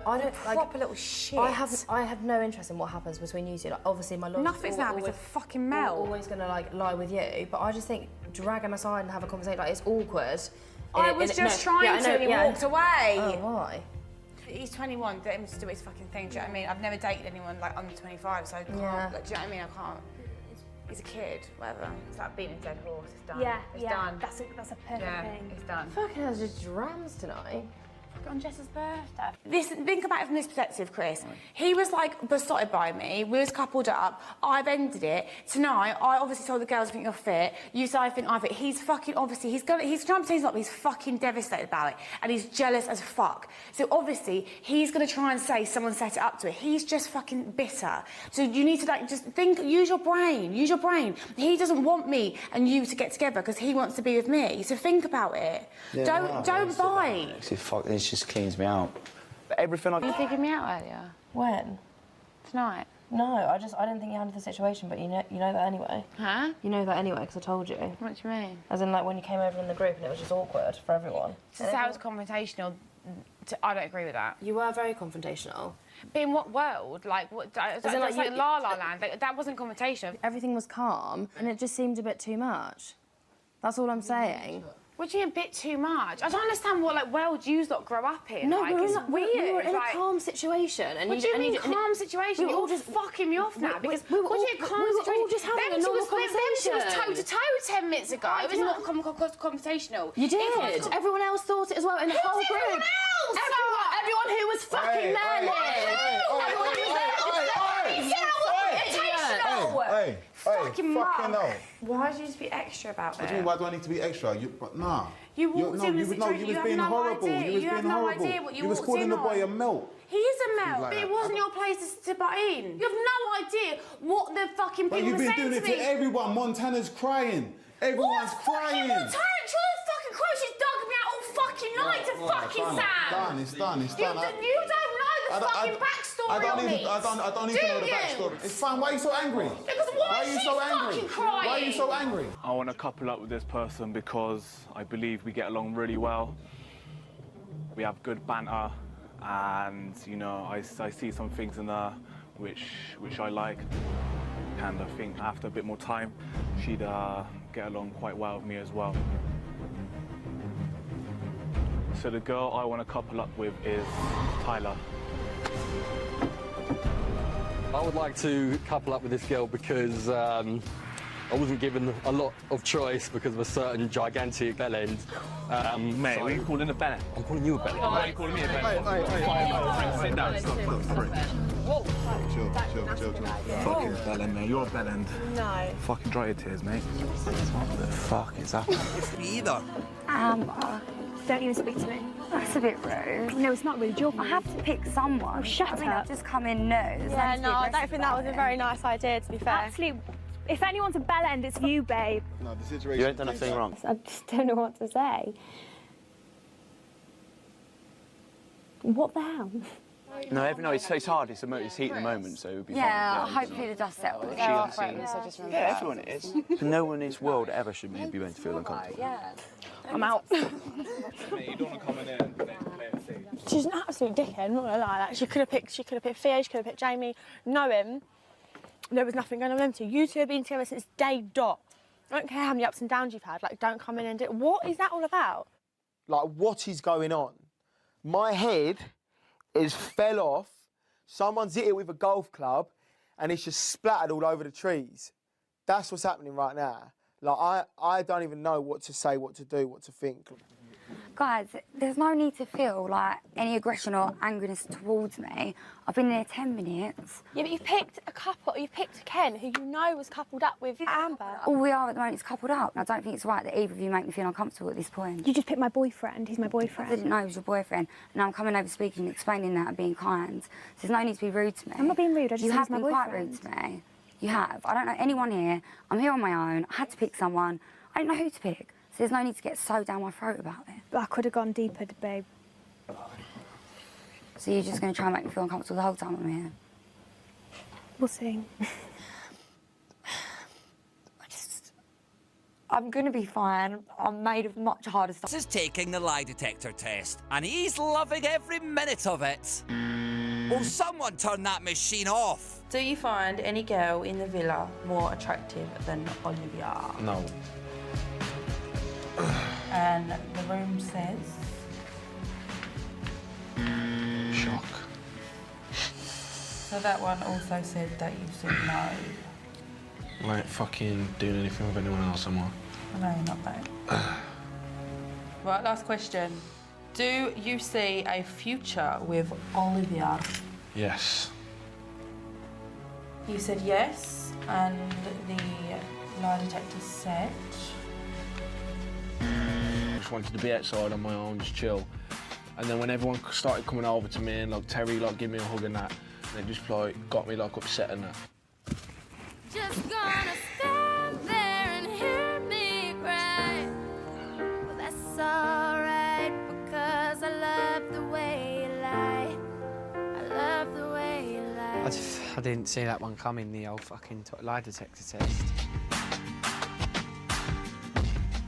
I don't like proper little shit. I have no interest in what happens between you two. Like, obviously, my love. Nothing's happening. It's a fucking melt. Always gonna like lie with you, but I just think drag him aside and have a conversation. Like, it's awkward. I was just trying to, and he walked away. Oh, why? He's 21. Let him just do his fucking thing. Do you know what I mean? I've never dated anyone like under 25, so I can't. Yeah. Like, do you know what I mean? I can't. He's a kid, whatever. It's like beating a dead horse. It's done. Yeah, it's done. That's a perfect thing. It's done. Fucking hell, there's just drams tonight. On Jess's birthday. Think about it from this perspective, Chris. He was like besotted by me. We was coupled up. I've ended it. Tonight, I obviously told the girls I think you're fit. You say I think I'm fit. He's fucking obviously he's trying to say he's not, but he's fucking devastated about it, and he's jealous as fuck. So obviously he's gonna try and say someone set it up to it. He's just fucking bitter. So you need to like just think. Use your brain. Use your brain. He doesn't want me and you to get together because he wants to be with me. So think about it. Yeah, don't bite. It just cleans me out. But everything You digging me out earlier? When? Tonight. No, I didn't think you handled the situation, but you know that anyway. Huh? You know that anyway, because I told you. What do you mean? As in, like, when you came over in the group and it was just awkward for everyone. So that was confrontational. I don't agree with that. You were very confrontational. But in what world? Like, what? That's like La La Land. Like, that wasn't confrontation. Everything was calm, and it just seemed a bit too much. That's all I'm saying. What do you mean a bit too much? I don't understand what like world you lot grow up in. No, like, it's weird. We were in like, a calm situation, and what do you mean calm situation? You're all just fucking me off now because what do you calm situation? We were all just having a normal conversation. She was toe to toe 10 minutes ago. It was not conversational. You did. Everyone else thought it as well in the whole group. Everyone who was fucking there, Hey, fucking hell. Why did you just be extra about it? What do you mean, why do I need to be extra? Nah. You walked in the situation, you was you being have no horrible. idea. You was You being have no horrible. idea what you was walked calling in the boy a on. melt. He is a melt, Like but it that. wasn't your place to butt in. You have no idea what the fucking But people you've were been saying doing to it me. to everyone. Montana's crying. Everyone's crying. What fucking fucking crying? She's dogging me out all fucking night to fucking Sam. It's done. You don't know the fucking backstory I on don't it. even know the backstory. It's fine. Why are you so angry? Because why is are you she so angry? fucking crying? Why are you so angry? I want to couple up with this person because I believe we get along really well. We have good banter, and you know, I see some things in her which I like, and I think after a bit more time, she'd get along quite well with me as well. So the girl I want to couple up with is Tyler. I would like to couple up with this girl because I wasn't given a lot of choice because of a certain gigantic bellend. Mate, what are you calling a bellend? I'm calling you a bellend. Why are you calling me a bellend? Sit down. Chill. Fucking bellend, mate. You're a bellend. No. Fucking dry your tears, mate. What the fuck is happening? Me either. Amber, Don't even speak to me. That's a bit rude. No, it's not rude. You're rude. I have to pick someone. Oh, shut up. I've just come in new. Yeah, no, I don't think that was a very nice idea, to be fair. Actually, if anyone's a bell end, it's you, babe. No, the situation... You ain't done a thing wrong. I just don't know what to say. What the hell? No, it's hard. It's heat in the moment, so it'll be fine. Yeah, hopefully the dust settles. She understands. Yeah, everyone is. No one in this world ever should be made to feel uncomfortable. Yeah. I'm out. You don't want to come in there and play it safe. She's an absolute dickhead, I'm not gonna lie. Like, she could have picked Thea, she could have picked Jamie. Know him. There was nothing going on with them two. You two have been together since day dot. I don't care how many ups and downs you've had. Like, don't come in and do it. What is that all about? Like, what is going on? My head is fell off. Someone's hit it with a golf club, and it's just splattered all over the trees. That's what's happening right now. Like, I don't even know what to say, what to do, what to think. Guys, there's no need to feel like any aggression or angriness towards me. I've been there 10 minutes. Yeah, but you've picked a couple. You've picked Ken, who you know was coupled up with Amber. All we are at the moment is coupled up. And I don't think it's right that either of you make me feel uncomfortable at this point. You just picked my boyfriend. He's my boyfriend. I didn't know he was your boyfriend. And now I'm coming over speaking, explaining that and being kind. So there's no need to be rude to me. I'm not being rude. I just You said have he's my been quite boyfriend. rude to me. You have. I don't know anyone here. I'm here on my own. I had to pick someone. I didn't know who to pick. So there's no need to get so down my throat about it. But I could have gone deeper, babe. So you're just going to try and make me feel uncomfortable the whole time I'm here? We'll see. I'm going to be fine. I'm made of much harder stuff. This is taking the lie detector test, and he's loving every minute of it. Will someone turn that machine off? Do you find any girl in the villa more attractive than Olivia? No. And the room says... Shock. So that one also said that you said no. Like fucking doing anything with anyone else, am I? No, you're not though. Right, last question. Do you see a future with Olivia? Yes. You said yes, and the lie detector said... I just wanted to be outside on my own, just chill. And then when everyone started coming over to me and like Terry like give me a hug and that, and it just like got me like upset and that. Just gonna stand there and hear me cry. Well, that's alright because I love the way you lie. I love the way you lie. I didn't see that one coming, the old fucking lie detector test.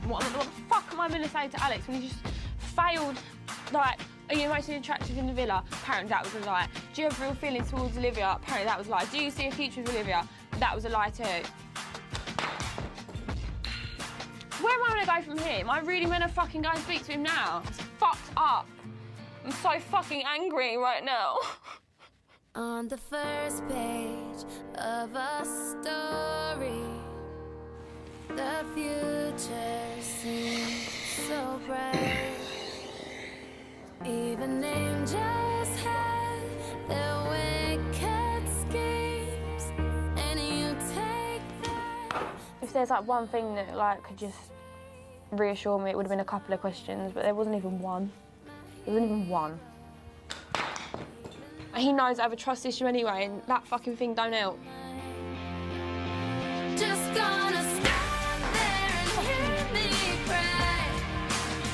What the fuck am I going to say to Alex when he just failed? Like, are you emotionally attracted in the villa? Apparently that was a lie. Do you have real feelings towards Olivia? Apparently that was a lie. Do you see a future with Olivia? That was a lie too. Where am I going to go from here? Am I really going to fucking go and speak to him now? It's fucked up. I'm so fucking angry right now. On the first page of a story, the future seems so bright. Even angels have their wicked schemes, and you take that. If there's like one thing that like could just reassure me, it would have been a couple of questions, but there wasn't even one. There wasn't even one. And he knows I have a trust issue anyway, and that fucking thing don't help. Just gonna stand there and hear me cry.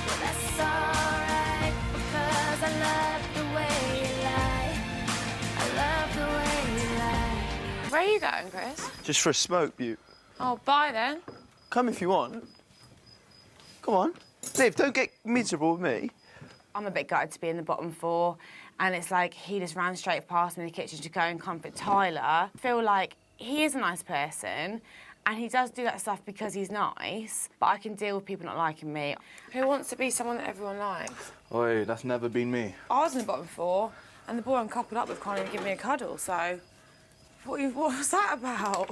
Well, that's alright because I love the way you lie. I love the way you lie. Where are you going, Chris? Just for a smoke, Butte. Oh, bye then. Come if you want. Come on. Liv, don't get miserable with me. I'm a bit gutted to be in the bottom four, and it's like he just ran straight past me in the kitchen to go and comfort Tyler. I feel like he is a nice person, and he does do that stuff because he's nice, but I can deal with people not liking me. Who wants to be someone that everyone likes? Oi, that's never been me. I was in the bottom four, and the boy I'm coupled up with can't even give me a cuddle, so what was that about?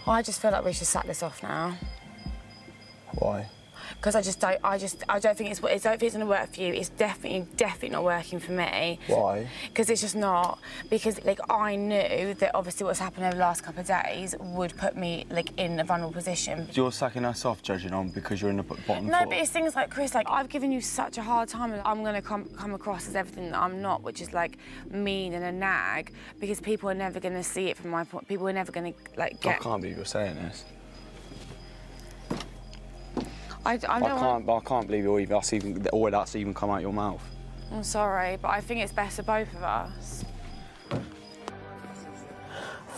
I just feel like we should sack this off now. Why? because I don't think it's going to work for you. It's definitely not working for me. Why? Because it's just not. Because like I knew that obviously what's happened over the last couple of days would put me like in a vulnerable position. You're sacking us off, judging on because you're in the bottom. No, but it's things like Chris. Like I've given you such a hard time, and I'm going to come across as everything that I'm not, which is like mean and a nag. Because people are never going to see it from my point. People are never going to like get. I can't believe you're saying this. I can't believe you're that's even come out your mouth. I'm sorry, but I think it's best for both of us.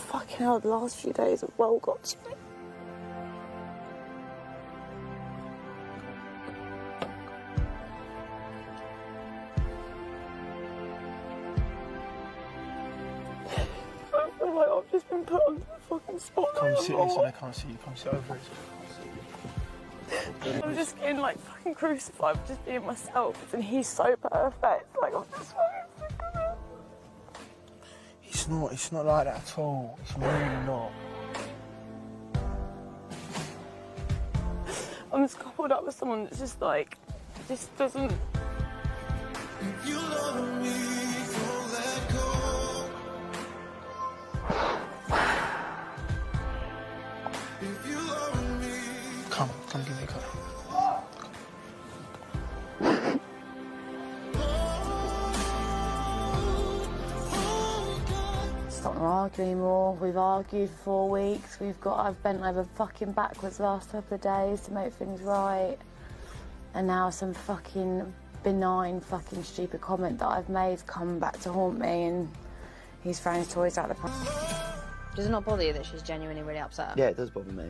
Fucking hell, the last few days have well got to me. I feel like I've just been put on the fucking spot. Come sit, listen, I can't see you. Come sit over it. I'm just getting like fucking crucified for just being myself, and he's so perfect. Like I'm just It's not like that at all. It's really not. I'm just coupled up with someone that's just like, just doesn't. If you love me, don't let go. If you love me. Come give me a cup. Just don't want to argue anymore. We've argued for 4 weeks. I've bent over fucking backwards the last couple of days to make things right. And now some fucking benign fucking stupid comment that I've made come back to haunt me, and he's throwing his toys out the pram. Does it not bother you that she's genuinely really upset? Yeah, it does bother me.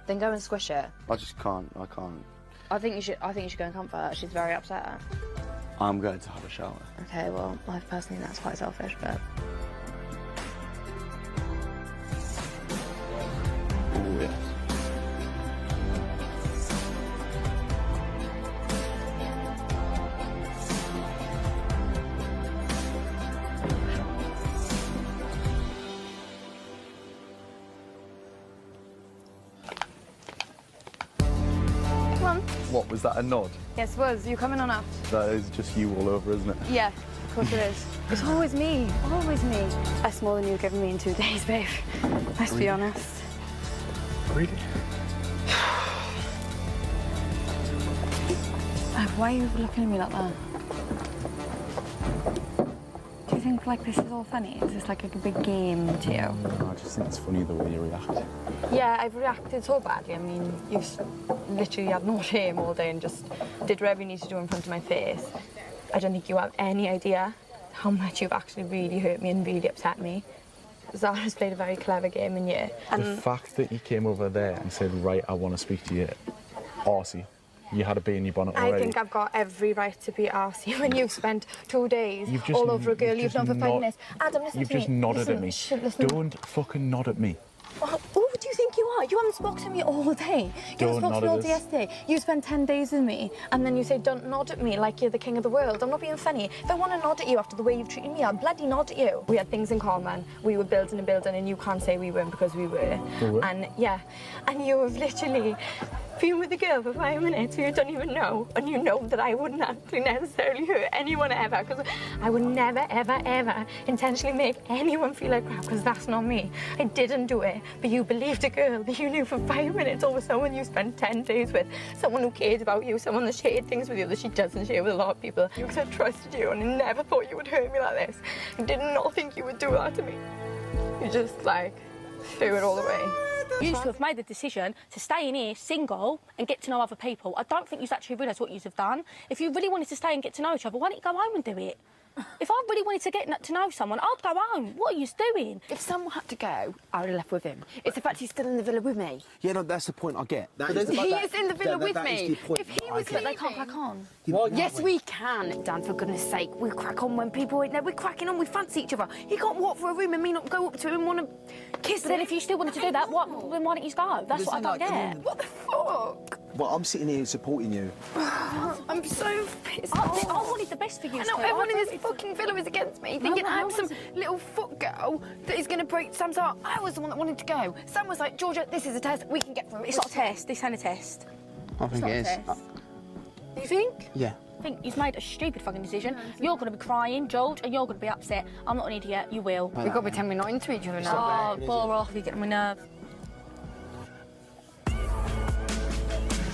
Then go and squish it. I just can't. I can't. I think you should go and comfort her. She's very upset. I'm going to have a shower. Okay, well, I personally think that's quite selfish, but. Oh, yes. What, was that a nod? Yes, it was. You coming or not? That is just you all over, isn't it? Yeah, of course it is. It's always me. Always me. That's more than you've given me in 2 days, babe. Let's be honest. Really? Why are you looking at me like that? Do you think like this is all funny? Is this like a big game to you? No, I just think it's funny the way you react. Yeah, I've reacted so badly. I mean, you've literally had no shame all day and just did whatever you need to do in front of my face. I don't think you have any idea how much you've actually really hurt me and really upset me. Zara's played a very clever game in you. The fact that you came over there and said, right, I want to speak to you, arsey. You had a bee in your bonnet already. I think I've got every right to be arsey when you've spent 2 days all over a girl you've known for 5 minutes. Adam, listen to me. You've just nodded at me. Listen. Don't fucking nod at me. Who do you think you are? You haven't spoken to me all day. You haven't spoken to me all day yesterday. You spent 10 days with me, and then you say, don't nod at me like you're the king of the world. I'm not being funny. If I want to nod at you after the way you've treated me, I'll bloody nod at you. We had things in common. We were building, and you can't say we weren't because we were. We were? And yeah, and you have literally been with a girl for 5 minutes who you don't even know, and you know that I wouldn't actually necessarily hurt anyone ever, because I would never, ever, ever intentionally make anyone feel like crap, because that's not me. I didn't do it, but you believed a girl that you knew for 5 minutes over someone you spent 10 days with, someone who cared about you, someone that shared things with you that she doesn't share with a lot of people. Because I trusted you, and I never thought you would hurt me like this. I did not think you would do that to me. You just, like, threw it all away. You used to have made the decision to stay in here single and get to know other people. I don't think you actually realise what you have done. If you really wanted to stay and get to know each other, why don't you go home and do it? If I really wanted to get to know someone, I'd go home. What are you doing? If someone had to go, I would have left with him. It's the fact he's still in the villa with me. Yeah, no, that's the point I get. He is in the villa with me. If he was leaving... They can't crack on. Yes, we can, Dan, for goodness sake. We crack on when people... No, we're cracking on, we fancy each other. He can't walk through a room and me not go up to him and want to kiss him. Then if you still wanted to do that, then why don't you go? That's what I don't get. What the fuck? Well, I'm sitting here supporting you. I'm so pissed off. I wanted the best for you. I know everyone in this fucking villa is against me, thinking I'm some little foot girl that is going to break Sam's heart. I was the one that wanted to go. Sam was like, Georgia, this is a test. We can get through it. It's not a test. This ain't a test. I think not it a is. test. You think? Yeah. I think you've made a stupid fucking decision. You're going to be crying, George, and you're going to be upset. I'm not an idiot. You will. We've got to pretend we're not into each other now. Oh, bore off. You're getting my nerves.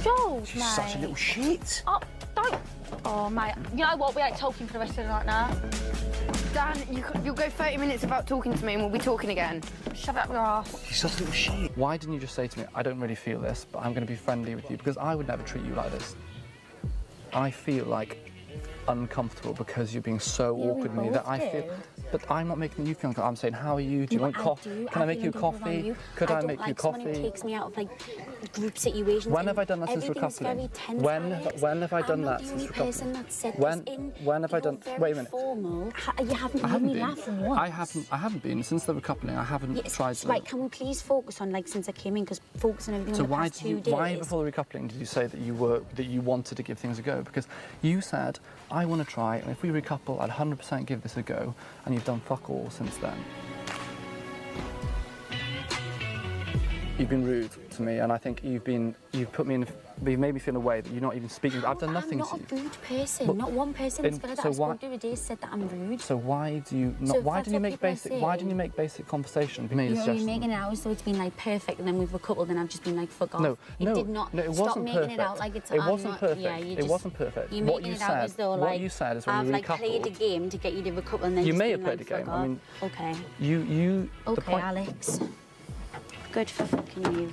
George, She's mate. such a little shit. Oh, don't. Oh, mate. You know what? We ain't talking for the rest of the night now. Dan, you'll go 30 minutes without talking to me and we'll be talking again. Shove it up your ass. She's such a little shit. Why didn't you just say to me, I don't really feel this, but I'm going to be friendly with you? Because I would never treat you like this. I feel like uncomfortable because you're being so awkward with me that I feel. But I'm not making you feel uncomfortable. I'm saying, how are you? Do you want coffee? Can I make you coffee? Could I make you coffee? Someone who takes me out of like group situations. When have I done that since we're coupling? When have I done that since we're coupling? When have I done? Wait a minute. You haven't made me laugh once. I haven't been since the recoupling. I haven't tried to. Right, can we please focus on like since I came in, because focus on everything So on the past 2 days. why before the recoupling did you say that you wanted to give things a go? Because you said, I want to try, and if we recouple, I'd 100% give this a go, and you've done fuck all since then. You've been rude to me, and I think you've made me feel in a way that you're not even speaking. I've done nothing to you. I'm not a rude person. Not one person in that I spoke to today said that I'm rude. So why do you not? Why didn't you make basic conversation? You're making it out so it's been like perfect, and then we've recoupled, and I've just been like fuck off. No, did not. it wasn't Stop perfect. making it out like it's. It wasn't perfect. Yeah, it wasn't perfect. You're making it out as though like what you said is when I've we like recoupled. played a game to get you to recouple, and then You just may been have played like, a game. fuck I mean, off. Okay. you. Okay, Alex. Good for fucking you.